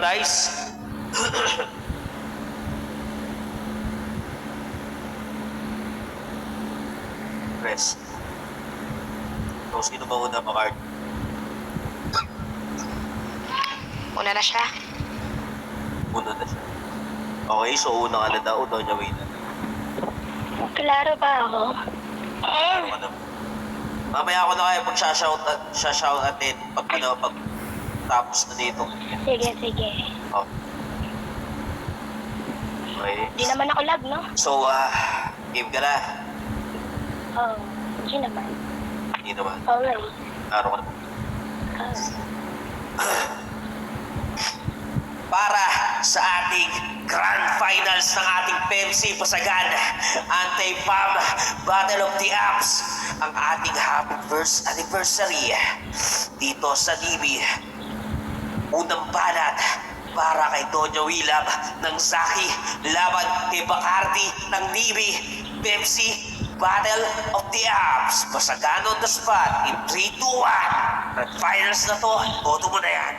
Dice? Press. So, sino ba una makard? Una na siya. Una na siya. Okay, so una ka na daw, Doña Wayne. Klaro ba ako? Ano ka na? Mamaya ako na kayo pag-shout natin pag tapos na dito. Sige. Oh. Okay. Di naman ako lag, no? So, game ka na. Oo, di naman. Hindi naman. Alright. Araw ka na. Para sa ating grand finals ng ating PEMC Pasagan Anti-Pam Battle of the Apps, ang ating happy first anniversary dito sa DB. Unang banat para kay Doña Willab ng Zaki laban kay Bacardi ng DB. PEMC Battle of the Apps, Pasagan on the spot in 3, 2, 1. Grand finals na to, boto mo na yan.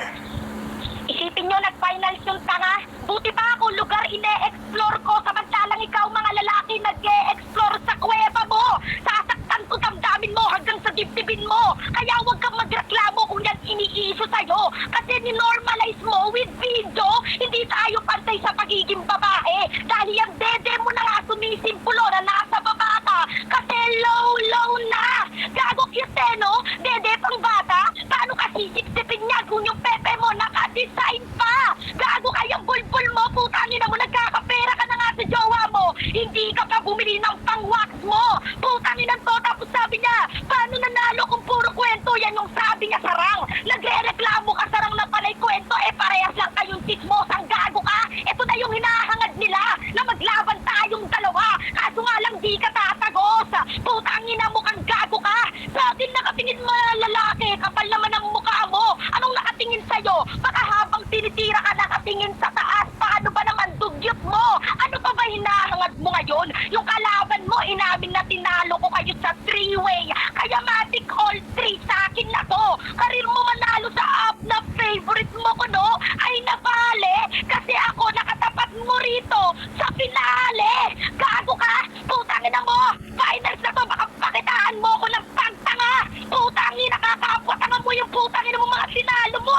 Isipin nyo, nag-finals yung tanga. Buti pa ako, lugar ine-explore ko, samantalang ikaw mga lalaki nag-e-explore sa kuweba mo. Sasaktan ko damdamin mo hanggang sa dibdibin mo. Kaya huwag kang magreklamo kung yan iniiso sa'yo. Kasi ni-normalize mo with video, hindi tayo pantay sa pagiging babae. Dahil yung dede mo na nga sumisimpolo na nasa baba ka. Kasi low na. Gago cute no? Dede pang bata? Paano ka sisipsipin niya kung yung pepe mo naka-design pa? Gago kayang bulbul mo, putangin na mo, nagkakapera ka na nga sa jowa mo. Hindi ka pa bumili ng pang-wax mo. Putangin na to, tapos sabi niya, paano nanalo kung puro kwento? Yan yung sabi niya sarang. Nagre-reklamo ka sarang na pala'y kwento, parehas lang kayong chismosang gago ka. Ito na yung hinahangad nila na maglaban tayong dalawa. Kaso nga lang di ka tatagos. Putangin na mo kang gago ka. Sa akin nakatingin mo na lalaki, kapal naman ang mukha mo. Anong nakatingin sa'yo? Baka habang tinitira ka nakatingin sa taas, paano ba naman dugyot mo? Ano pa ba hinahangad mo ngayon? Yung kalaban mo, inamin na tinalo ko kayo sa three-way. Kaya matik all three sa akin na to. Karir mo manalo sa up na favorite mo ko, no? Ay napali. Kasi ako nakatapat mo rito sa finale. Gago ka? Putangin na mo. Finals na to, baka pakitaan mo ko ng pagtanga. Putangin, nakakapatanga mo yung putangin mo mga sinalo mo,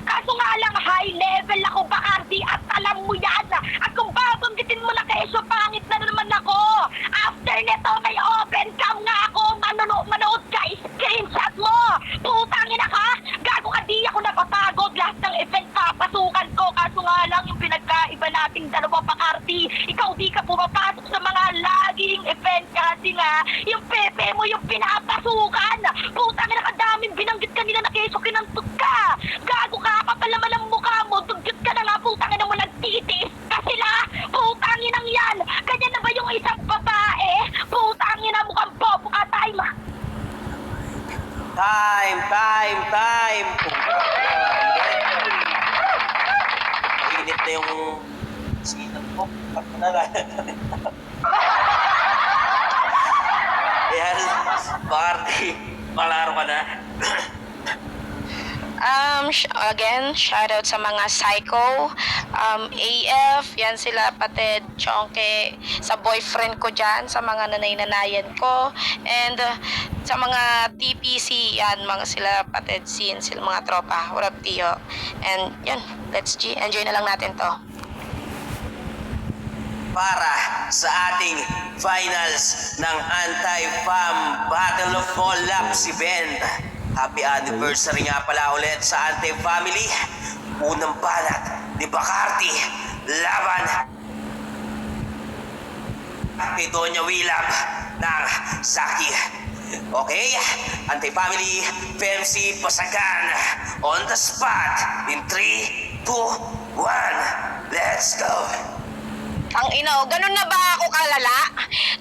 Kaso nga lang, high level ako, Bacardi, at alam mo yan. At kung babanggitin mo na kesyo, pangit na naman ako. After nito, may open cam nga ako. Manood ka, screenshot mo. Putangin na ka. Gago ka, di ako napapagod. Lahat ng event papasukan ko. Kaso nga lang, yung pinagkaiba nating dalawa, Bacardi, ikaw di ka pumapasok sa mga laging event kasi nga, yung pepe mo yung pinapasukan. Putangin na ka, daming binanggit kanila na keso kinantot ka. Gago ka, kapal naman ang mukha mo. Dugyot ka na nga, putangin na mo nagtitiis ka sila. Putangin ang yan. Ganyan na ba yung isang babae? Putangin na mukhang bobo ka, time. Time. Mainit na yung sinat ko. Yan, Bacardi, malaro ka na. Again, shoutout sa mga Psycho, AF, yan sila Pated, Chonke, sa boyfriend ko dyan, sa mga nanay-nanayan ko, and sa mga TPC, yan, mga sila Pated Sin, sila mga tropa, what up, Tio? And yan, enjoy na lang natin to. Para sa ating finals ng Anti-Pam Battle of All Laps event. Happy anniversary nga pala ulit sa Anti-Family. Unang banat ni Bacardi laban kay Doña Willab ng Zaki. Okay, Anti-Family, PEMC Pasagan on the spot in 3, 2, 1. Let's go! Ang ino, ganun na ba ako kalala?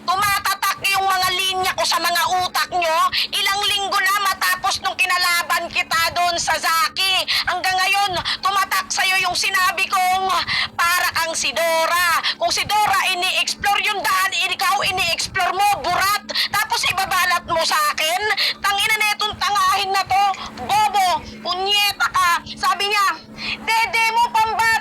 Tumatatak yung mga linya ko sa mga utak nyo. Ilang linggo na matapos nung kinalaban kita doon sa Zaki. Hanggang ngayon, tumatak sa'yo yung sinabi kong para kang si Dora. Kung si Dora ini-explore yung daan, ikaw ini-explore mo, burat. Tapos ibabalat mo sa akin. Tangina na itong tangahin na to. Bobo, punyeta ka. Sabi niya, dede mo pambata.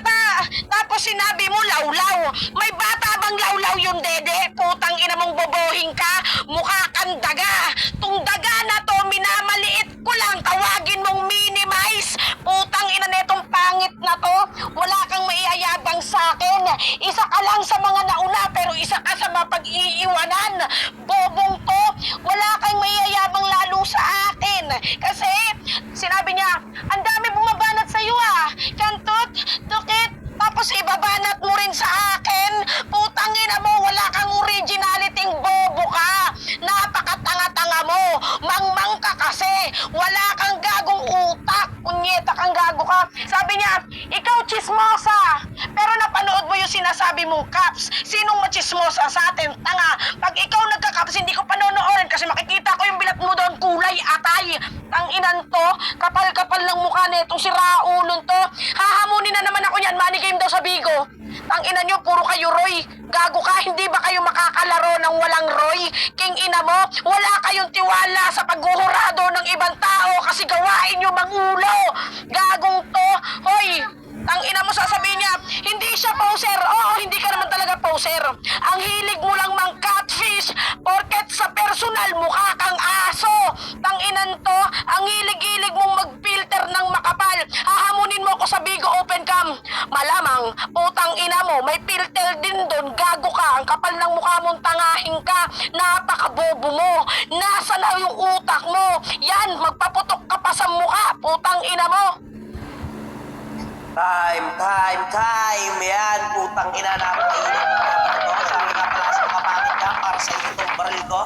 mong caps. Sinong machismosa sa atin? Tanga, pag ikaw nagka-caps, hindi ko panonoorin kasi makikita ko yung bilat mo doon, kulay atay. Ang inan to, kapal-kapal ng mukha nitong si Raulon to. Hahamunin na naman ako yan, money game daw sa Bigo. Ang ina nyo, puro kayo Roy. Gago ka, hindi ba kayo makakalaro ng walang Roy? King ina mo, wala kayong tiwala sa paghuhurado ng ibang tao kasi gawain nyo mangulo. Gagong to, hoy. Ang ina mo sasabihin niya, hindi siya poser. Oo, hindi ka naman talaga poser. Ang hilig mo lang mang catfish, porket sa personal mukha kang aso. Tang inan to, ang hilig-hilig mong mag-filter ng makapal. Hahamunin mo ako sa Bigo Open Cam. Malamang, putang ina mo, may filter din doon. Gago ka, ang kapal ng mukha mong tangahin ka. Napakabobo mo. Nasa na yung utak mo? Yan, magpaputok ka pa sa mukha, putang ina mo. Time! Yan, putang ina na ako. Sabi nga pala sa kapatid ka para sa iyo itong baril ko.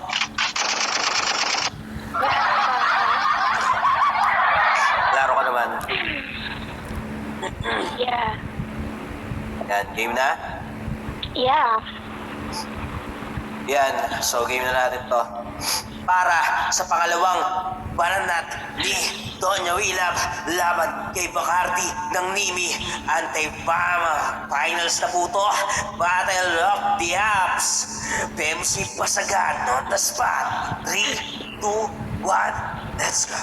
Laro ka naman. Yeah. Yan, game na? Yeah. Yan, so game na natin to. Para sa pangalawang bananat ni Donya Wilab laban kay Bacardi ng Nimi Anti-Bam. Finals na po to. Battle of the Apps. Pemsi Pasagan on the spot. 3, 2, 1, let's go.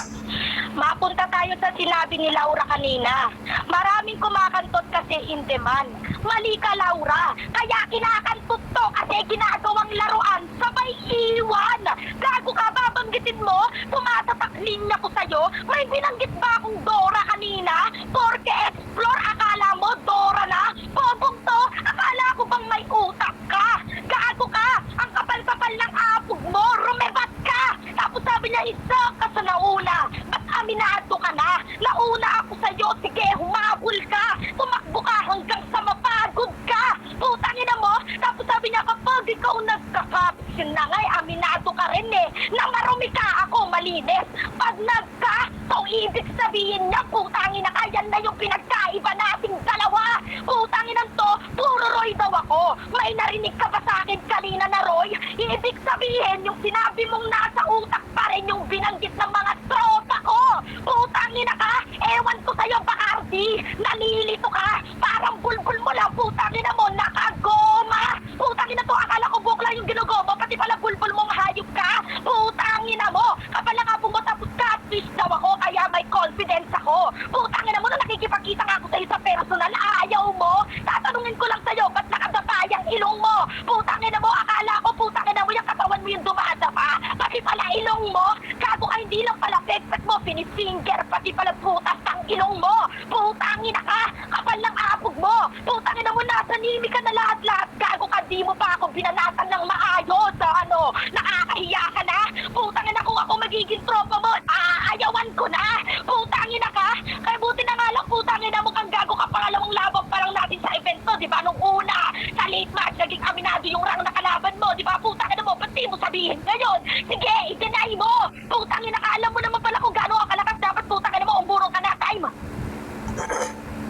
Mapunta tayo sa sinabi ni Laura kanina. Maraming kumakantot kasi in demand. Mali ka, Laura. Kaya kinakantot to kasi ginagawang laruan sabay iwan. Gago ka, babanggitin mo? Tumatatak linya ko sa'yo. May binanggit ba akong Dora kanina? Porque explore, akala mo Dora na? Bobong to, akala ko bang may utak ka? Gago ka, ang kapal-kapal ng apog mo, rumebat ka. Tapos sabi niya, isa ka sa nauna. Ba't aminado ka na? Nauna ako sa'yo, sige, humabol ka. Tumakbo ka hanggang sa mapagod ka. Putang ina mo. Tapos sabi niya, kapag ikaw nagkakapsin na nga'y aminado ka rin eh. Nang marumi ka, ako malinis. Pag nagka, so ibig sabihin niya, putang ina ka, yan na yung pinagkaiba nating dalawa. Putang ina to, puro Roy daw ako. May narinig ka ba sa akin kanina na Roy? Ibig sabihin, yung sinabi mong nasa utak pa rin yung binanggit ng mga tropa ko. Putang ina ka, ewan ko sa'yo, Bacardi. Nalilito ka, parang bulbul mo lang, putang ina mo, nakagoma. Putang ina to, akala ko bukla yung ginugoma, pati pala bulbul mong hayop ka. Putang ina mo, kapal na nga mo, tapos catfish daw ako, kaya may confidence ako. Putang ina mo, na nakikipagkita nga ako sa'yo sa personal, ayaw mo. Tatanungin ko lang sa'yo, ba't nakadapa yung ilong mo? Putang ina mo, akala ko, putang ina mo, yung katawan mo yung dumadapa. Pati pala ilong mo, gago ka, hindi lang pala pekpek mo, finifinger, pati pala putas ang ilong mo. Putang ina ka, kapal ng apog mo. Putang ina mo, nasa nimi ka na lahat-lahat. Gago ka, di mo pa ako binanatan ng maayos. Ano, nakakahiya ka na. Putang ina, kung ako magiging tropa mo, aayawan ko na. Putang ina ka, kaya buti na nga lang, putang ina mo, kang gago ka, pangalawang laban pa lang natin sa event to, di ba? Nung una, sa late match, naging aminado yung rang na kalaban mo, di ba? Putang ina mo, ba't di mo sabihin ngayon? Sige, i-deny mo. Putang ina ka, alam mo naman pala kung gaano ka kalakas, dapat putang ina mo, umburong ka na, time.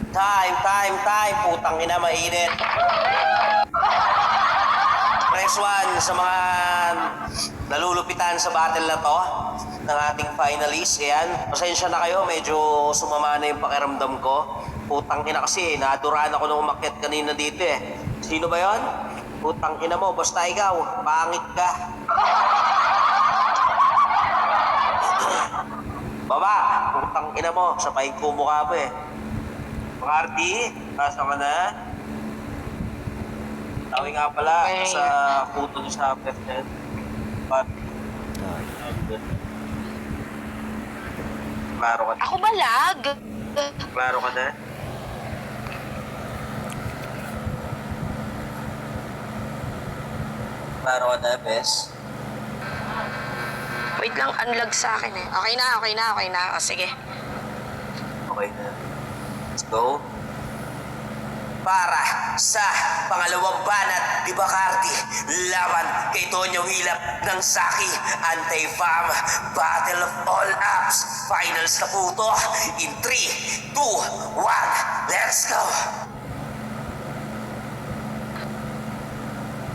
Time, putang ina, mainit. Press 1 sa mga nalulupitan sa battle na to ng ating finalists. Ayan, pasensya na kayo, medyo sumama na yung pakiramdam ko. Putang ina kasi, naduraan ako nung umakyat kanina dito eh. Sino ba yon? Putang ina mo, basta ikaw, pangit ka. Baba, putang ina mo, sa paing kumukha mo eh. Bacardi, kasa ka na. Tawi nga pala Okay. sa puto niyo sa president. Klaro ka na. Ako ba lag? Klaro ka na. Klaro ka na, Bes. Wait lang, unlag sa akin eh. Okay na. O, sige. Okay na. Let's go. Para sa pangalawang banat ni Bacardi laban kay Donya Wilab ng Saki Anti-Fam Battle of All Apps. Finals na po to. In 3, 2, 1, let's go!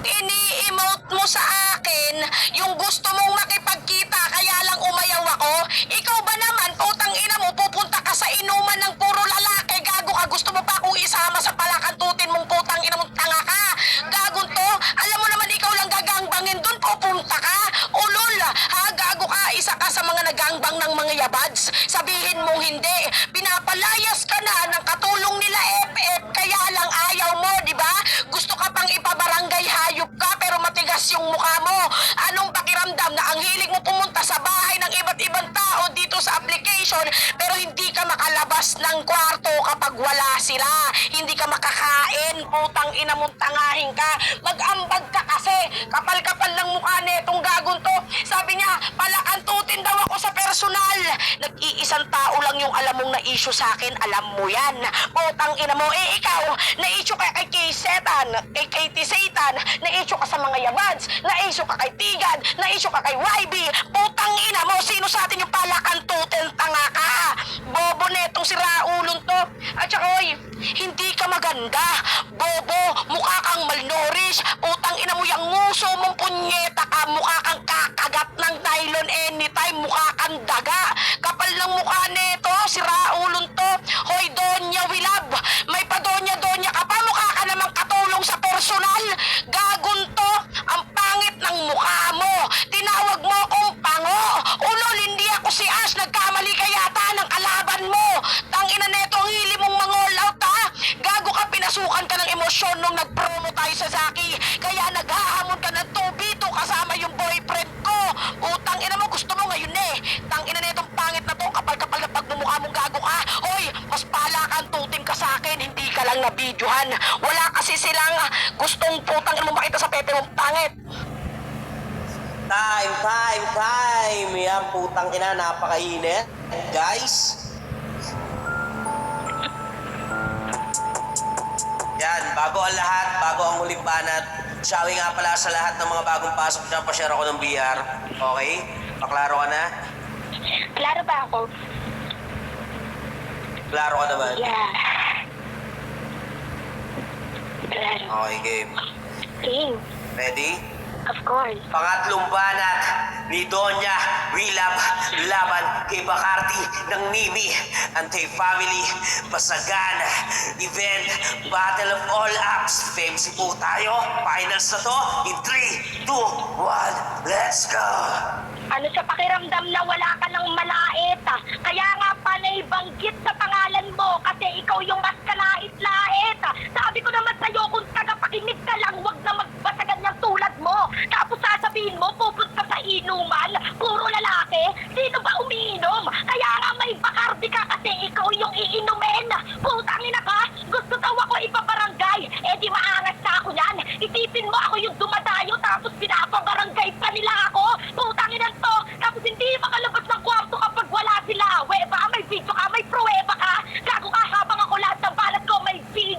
ini-emote mo sa akin yung gusto mong makipagkita kaya lang umayaw ako. Ikaw ba naman, putang ina mo, pupunta ka sa inuman ng puro lalaki, gago ka, gusto mo pa akong isama sa palakantutin mong putang ina mong tanga ka. Gagong to, alam mo naman ikaw lang gagangbangin dun, pupunta ka. Ulol, ha, gago ka, isa ka sa mga nagangbang ng mga yabads. Sabihin mong hindi, pinapalayas ka na ng katulong nila FF, kaya lang ayaw mo, di ba? Gusto ka pang ipabarangay hayop ka pero matigas yung mukha mo. Anong pakiramdam na ang hilig mo pumunta sa bahay ng iba't ibang tao dito sa application pero hindi ka makalabas ng kwarto kapag wala sila. Hindi ka makakain, putang ina mong tangahin ka. Mag-ambag ka kasi, kapal-kapal ng mukha netong gagon to. Sabi niya, palakantutin daw ako sa personal. Nag-iisang tao lang yung alam mong na-issue sa akin, alam mo yan. Putang ina mo, ikaw, na-issue ka kay K-Setan, kay KT Satan, na-issue ka sa mga yabads, na-issue ka kay Tigad, na-issue ka kay YB. Putang ina mo, sino sa atin yung palakantutin, tanga ka? Bobo netong si Raulon to. At saka, oy, hindi ka maganda. Bobo, mukha kang malnourished. Putang ina mo, yung nguso mong punyeta ka, mukha kang kakagat ng nylon anytime, mukha kang daga. Kapal ng mukha neto, si Raulon to. Hoy, Donya Wilab, may pa-Donya-Donya ka pa, mukha ka namang katulong sa personal. Gagon to, ang pangit ng mukha mo. Tinawag mo akong pango. Ulol, hindi ako si Ash, nagkamali ka yata ng kalaban mo. Tangina neto, ang hili mong mangol out ha. Gago ka, pinasukan ka ng emosyon nung nag-promo tayo sa Zaki. Kaya naghahamon ka ng 2v2 kasama yung boyfriend ko. Utang ina mo, gusto mo ngayon eh. Tangina netong pangit na to, kapal-kapal na pagmumukha mong gago ka. Hoy, mas pala kang tuting ka sa akin, hindi ka lang nabidyohan. Wala kasi silang gustong putang ina mo makita sa pepe mong pangit. Time! Yan, putang ina, napakainit. Guys. Yan, bago ang lahat, bago ang huling banat. Shawi nga pala sa lahat ng mga bagong pasok dyan, pa-share ako ng BR. Okay? Paklaro ka na? Klaro ba ako? Klaro ka naman? Yeah. Klaro. Okay, game. King, Ready? of course. Pangatlong banat ni Donya Wilab laban kay Bacardi ng Nimi Anti-Family Pasagan Event Battle of All Apps. Famous po tayo. Finals na to in 3, 2, 1, let's go! Ano sa pakiramdam na wala ka ng malait? Kaya nga panay banggit sa pangalan mo kasi ikaw yung mas kalait-lait. Sabi ko naman sa'yo kung tagapakinig ka lang, wag na magbasagan ng tulad mo. Tapos sasabihin mo, pupunta sa inuman, puro lalaki. Sino ba umiinom? Kaya nga may Bacardi ka kasi ikaw yung iinumin. Putang ina ka, gusto daw ako ipabarangay. Eh di maangas na ako yan. Isipin mo ako yung dumadayo tapos pinapabarangay pa nila ako. Putang ina to, tapos hindi makalabas ng kwarto kapag wala sila. Weba, may video ka, may pruweba ka. Gago ka habang ako lahat ng balat ko may video.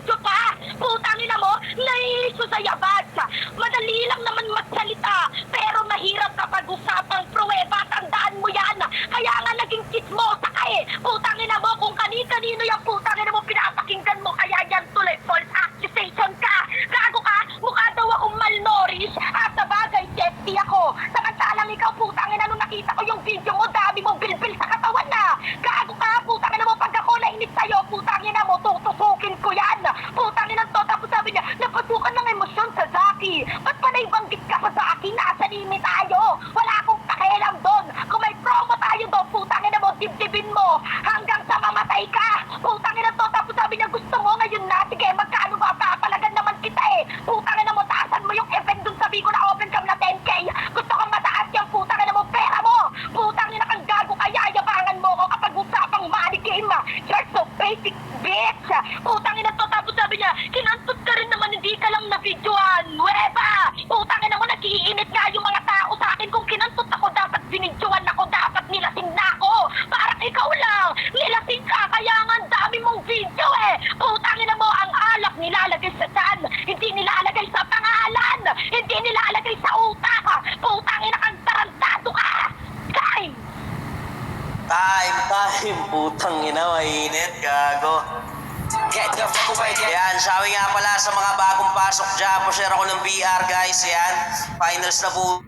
Ayan, sabi nga pala sa mga bagong pasok dyan, share ako ng BR guys. Ayan, finals na po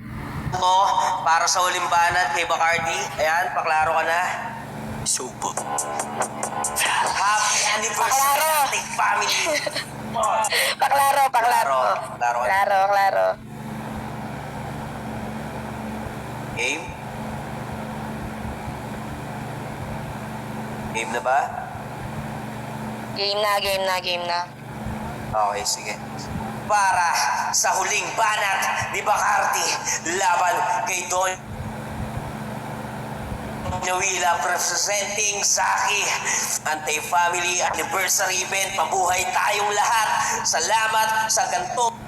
ito para sa huling banat kay Bacardi. Ayan, paklaro ka na. Super. Happy anniversary Paklaro. ating family. Paklaro. Klaro ka na. Klaro. Game? Game na ba? Game na. Okay, sige. Para sa huling banat ni Bacardi laban kay Don Nawila presenting Saki Anti-Family Anniversary Event. Mabuhay tayong lahat. Salamat sa ganito